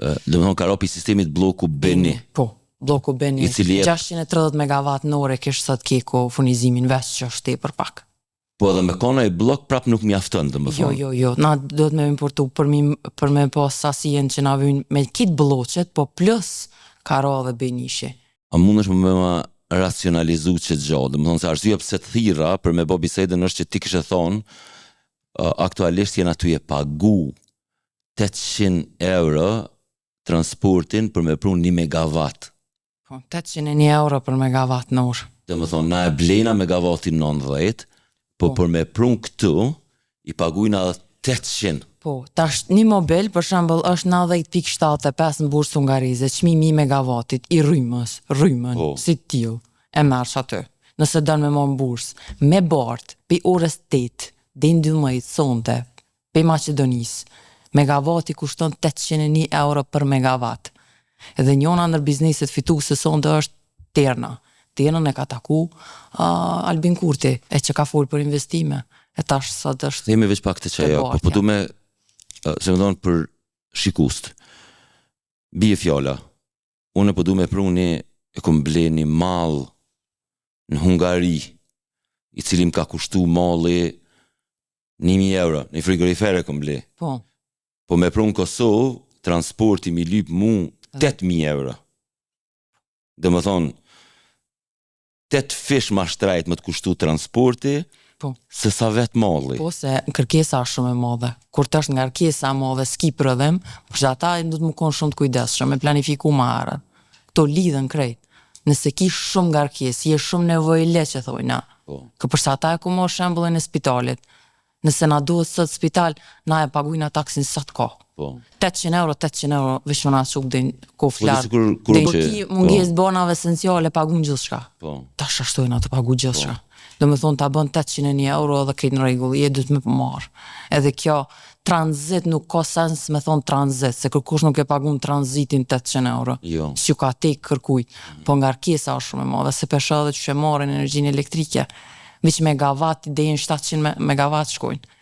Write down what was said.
Domethënë ka ropi sistemit bloku Beni. Po, bloku Beni. I cili jep 630 megawatt në orë kish sot keko furnizimin veç që është tepër pak. Po edhe me kona i blok prap nuk mjafton, domethënë. Jo. Na duhet me importu për me pas sasien që na vijnë me kit bloqet, po plus ka ra dhe Benishi. A mundesh me ma racionalizu që gjatë, domethënë se arsyeja pse të thirra për me bë bisedën është që ti kishe thonë aktualisht jena ty e pagu 800 euro transportin për me pru 1 megawatt. Po, 801 euro për megawatt në orë. Domethënë na e blejna megawattin 90, po për me pru këtu i pagujna 800. Po, tash një mobil për shembull është 90.75 në bursë hungarize, çmimi I megawattit I rrymën, si tillë, e mersh aty. Nëse don me marr bursë, me bart, pe orës 8, deri 12 sonte, pe Maqedonisë, megawatti kushton 801 euro për megawatt. Edhe njëna ndër bizneset fituese sonte është Terna. Ternën e ka taku Albin Kurti, e që ka folë për investime. E tash sot është... Themi veç pak të qeja, po du me, se më thonë për shikust. Bie fjala, unë po du me pruni e kom ble një mall në Hungari, I cili më ka kushtu malli 1.000 euro, një frigorifere kom ble. Po me prunë Kosovë, transporti mi lyp mu 8.000 euro. Dhe më thonë, 8 fish ma shtrajt më të kushtu transporti, se sa vetë malli. Po, se kërkesa është shumë e madhe. Kur të është nga kërkesa e madhe, s'ki prodhem, përshë ata du të më konë shumë të kujdesshëm, me planifiku ma herët. Këto lidhen krejt. Nëse ki shumë nga kërkesë, je shumë nevojë le që thojna. Përsa ata e ku mo shembullin e spitalit. Nëse na duhet sot spital, na e pagujna taksin sot ka. 800 euro, vish më na quk dhe ko flarë. Dhe ki munges bonave esenciale pagun gjithë shka. Ta shashtojna të pagu gjithë shka. Do me thonë ta bën 801 euro dhe krejt në regull, je du të me përmarë. Edhe kjo tranzit nuk ka sens me thonë tranzit, se kërkush nuk e pagun tranzitin 800 euro. Si ju ka tek kërkujt. Po nga rkesa është shumë e madhe, se pesha dhe që marrin energjinë elektrike. Veç megawatti dhe jenë 700 megawatt shkojnë.